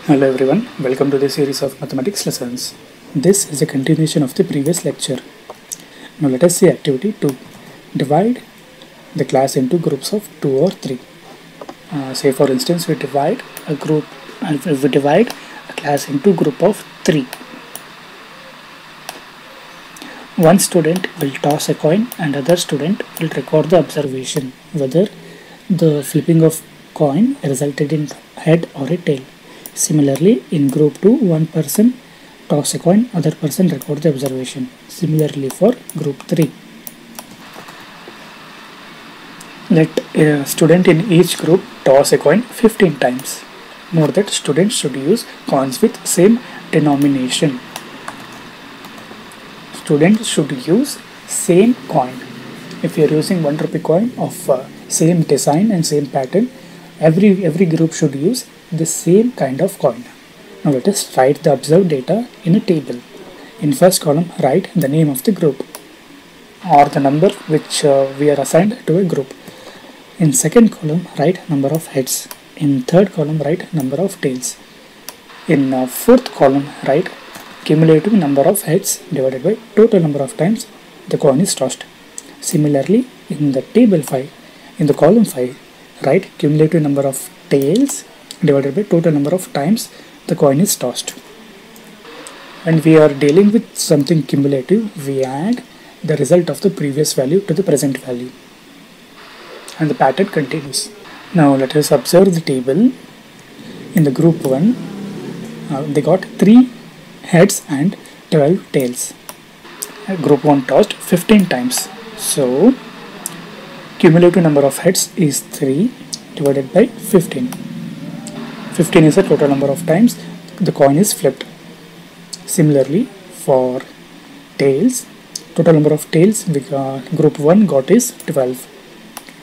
Hello everyone, welcome to the series of mathematics lessons. This is a continuation of the previous lecture. Now let us see activity 2. Divide the class into groups of 2 or 3. Say for instance we divide a class into group of 3. One student will toss a coin and other student will record the observation whether the flipping of coin resulted in head or a tail. Similarly, in group 2, one person toss a coin, other person record the observation. Similarly for group 3. Let a student in each group toss a coin 15 times. Note that students should use coins with same denomination. Students should use same coin. If you are using 1 rupee coin of same design and same pattern, every group should use the same kind of coin. Now let us write the observed data in a table. In first column, write the name of the group or the number which we are assigned to a group. In second column, write number of heads. In third column, write number of tails. In fourth column, write cumulative number of heads divided by total number of times the coin is tossed. Similarly, in the table 5, in the column 5, write cumulative number of tails divided by total number of times the coin is tossed. When we are dealing with something cumulative, we add the result of the previous value to the present value, and the pattern continues. Now let us observe the table. In the group 1, they got 3 heads and 12 tails. Group 1 tossed 15 times. So cumulative number of heads is 3 divided by 15. 15 is the total number of times the coin is flipped. Similarly for tails, total number of tails group 1 got is 12.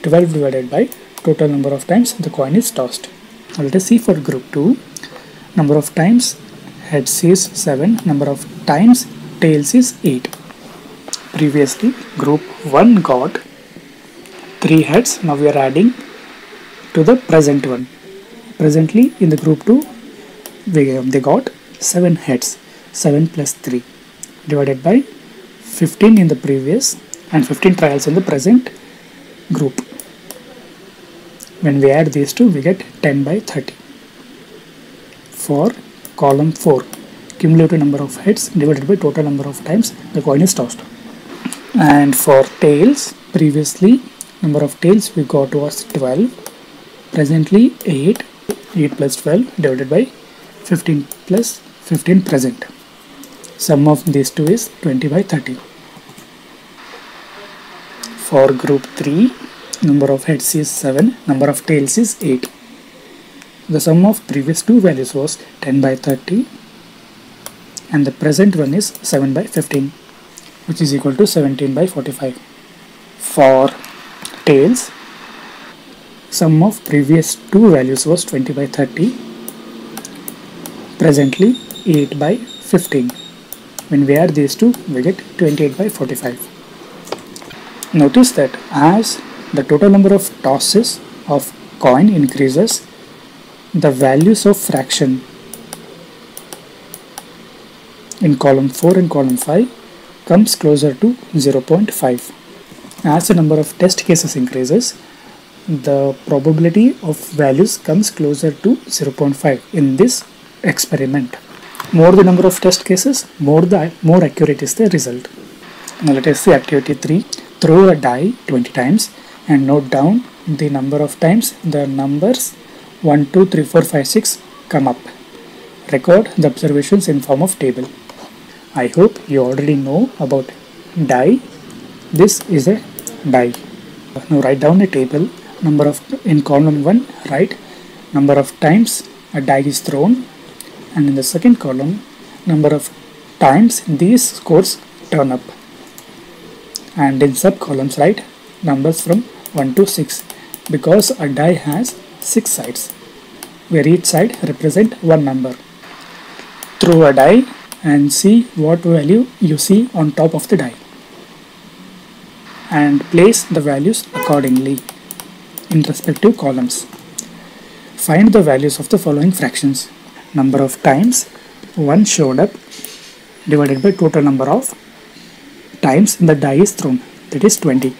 12 divided by total number of times the coin is tossed. Now let us see for group 2. Number of times heads is 7, number of times tails is 8. Previously group 1 got 3 heads, now we are adding to the present one. Presently in the group 2 they got 7 heads, 7 plus 3 divided by 15 in the previous and 15 trials in the present group. When we add these two, we get 10 by 30. For column 4, cumulative number of heads divided by total number of times the coin is tossed. And for tails, previously number of tails we got was 12. Presently 8 plus 12 divided by 15 plus 15 present. Sum of these two is 20 by 30. For group 3, number of heads is 7, number of tails is 8. The sum of previous two values was 10 by 30 and the present one is 7 by 15, which is equal to 17 by 45. For tails, sum of previous two values was 20 by 30, presently 8 by 15. When we add these two, we get 28 by 45. Notice that as the total number of tosses of coin increases, the values of fraction in column 4 and column 5 comes closer to 0.5. As the number of test cases increases, the probability of values comes closer to 0.5 in this experiment. More the number of test cases, more accurate is the result. Now let us see activity 3. Throw a die 20 times and note down the number of times the numbers 1, 2, 3, 4, 5, 6 come up. Record the observations in form of table. I hope you already know about die. This is a die. Now write down a table. In column 1, write number of times a die is thrown, and in the second column number of times these scores turn up, and in sub columns write numbers from 1 to 6 because a die has 6 sides where each side represent one number. Throw a die and see what value you see on top of the die and place the values accordingly in respective columns. Find the values of the following fractions: number of times 1 showed up divided by total number of times the die is thrown, that is 20.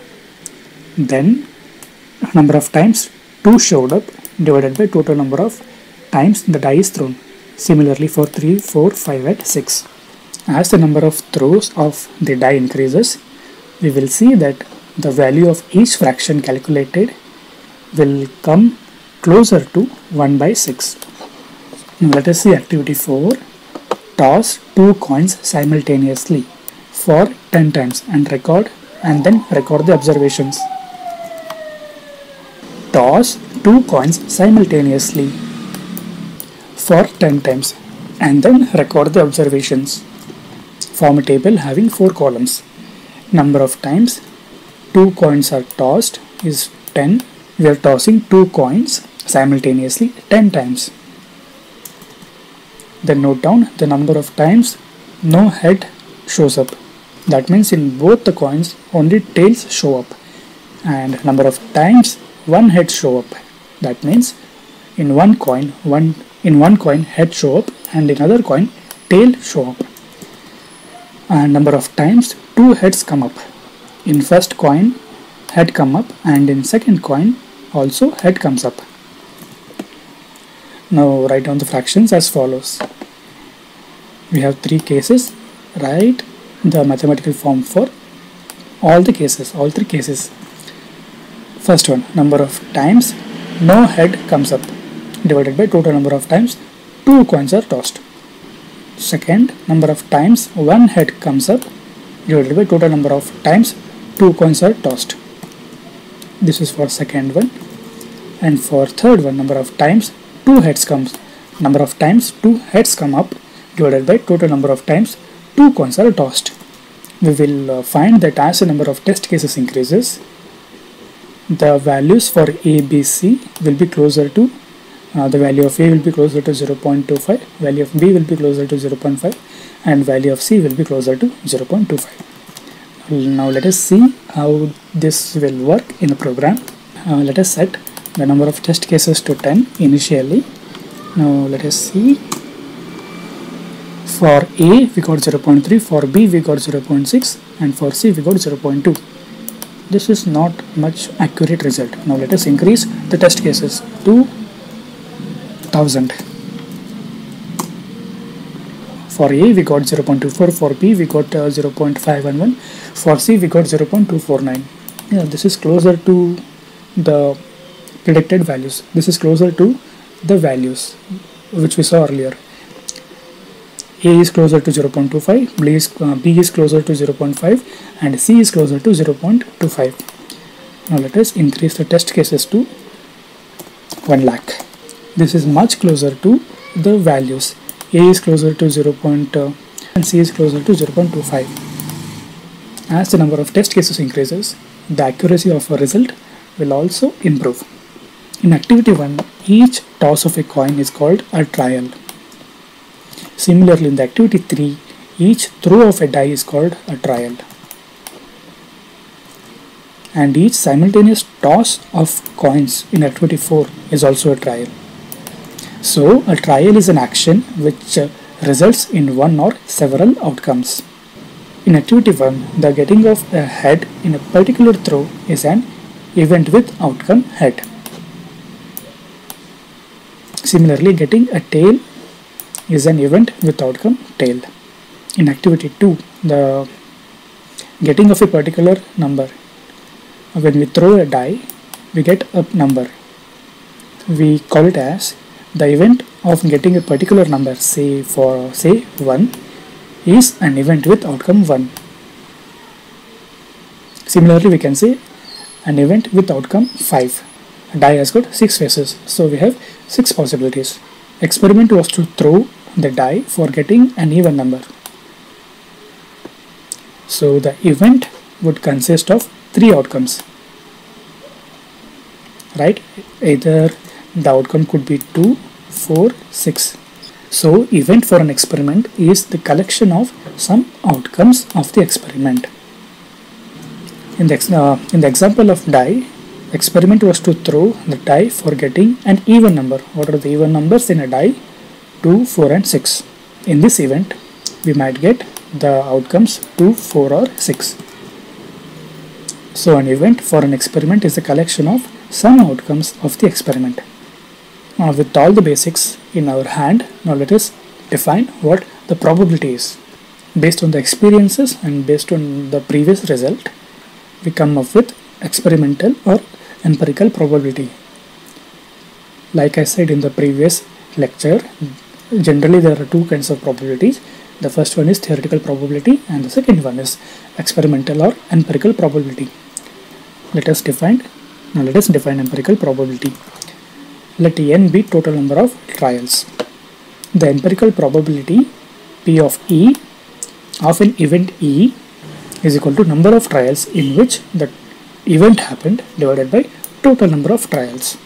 Then number of times 2 showed up divided by total number of times the die is thrown. Similarly for 3, 4, 5 and 6. As the number of throws of the die increases, we will see that the value of each fraction calculated will come closer to 1 by 6. Now let us see activity 4. Toss 2 coins simultaneously for 10 times and then record the observations. Toss 2 coins simultaneously for 10 times and then record the observations. Form a table having 4 columns. Number of times 2 coins are tossed is 10. We are tossing 2 coins simultaneously 10 times. Then note down the number of times no head shows up. That means in both the coins only tails show up. And number of times one head show up. That means in one coin head show up and in other coin tail show up. And number of times 2 heads come up. In first coin head come up and in second coin also head comes up. Now write down the fractions as follows. We have 3 cases. Write the mathematical form for all 3 cases. First one, number of times no head comes up divided by total number of times 2 coins are tossed. Second, number of times 1 head comes up divided by total number of times 2 coins are tossed. This is for second one. And for third one, number of times 2 heads come up divided by total number of times 2 coins are tossed. We will find that as the number of test cases increases, the values for A, B, C will be closer to the value of A will be closer to 0.25, value of B will be closer to 0.5 and value of C will be closer to 0.25. Now let us see how this will work in a program. Let us set the number of test cases to 10 initially. Now let us see. For A we got 0.3, for B we got 0.6 and for C we got 0.2. This is not much accurate result. Now let us increase the test cases to 1000. For A we got 0.24, for B we got 0.511, for C we got 0.249. This is closer to the predicted values. This is closer to the values which we saw earlier. A is closer to 0.25, B is closer to 0.5 and C is closer to 0.25. Now let us increase the test cases to 1 lakh. This is much closer to the values. A is closer to 0. And C is closer to 0.25. As the number of test cases increases, the accuracy of a result will also improve. In activity 1, each toss of a coin is called a trial. Similarly, in the activity 3, each throw of a die is called a trial. And each simultaneous toss of coins in activity 4 is also a trial. So, a trial is an action which results in one or several outcomes. In activity 1, the getting of a head in a particular throw is an event with outcome head. Similarly, getting a tail is an event with outcome tail. In activity 2, the getting of a particular number. When we throw a die, we get a number. We call it as the event of getting a particular number, say 1, is an event with outcome 1. Similarly, we can say an event with outcome 5. A die has got 6 faces, so we have 6 possibilities. Experiment was to throw the die for getting an even number. So the event would consist of 3 outcomes, right? Either the outcome could be 2, 4, 6. So event for an experiment is the collection of some outcomes of the experiment. In the example of die, experiment was to throw the die for getting an even number. What are the even numbers in a die? 2, 4 and 6. In this event, we might get the outcomes 2, 4 or 6. So an event for an experiment is a collection of some outcomes of the experiment. With all the basics in our hand, now let us define what the probability is. Based on the experiences and based on the previous result, we come up with experimental or empirical probability. Like I said in the previous lecture, generally there are two kinds of probabilities. The first one is theoretical probability and the second one is experimental or empirical probability. Let us define empirical probability. Let n be total number of trials. The empirical probability P of E of an event E is equal to number of trials in which the event happened divided by total number of trials.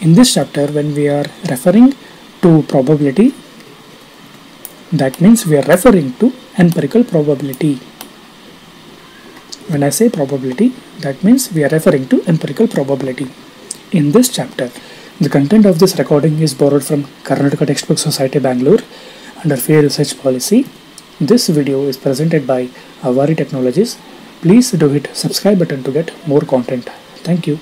In this chapter, when we are referring to probability, that means we are referring to empirical probability. When I say probability, that means we are referring to empirical probability. In this chapter, the content of this recording is borrowed from Karnataka Textbook Society, Bangalore under Fair Research Policy. This video is presented by Avari Technologies. Please do hit subscribe button to get more content. Thank you.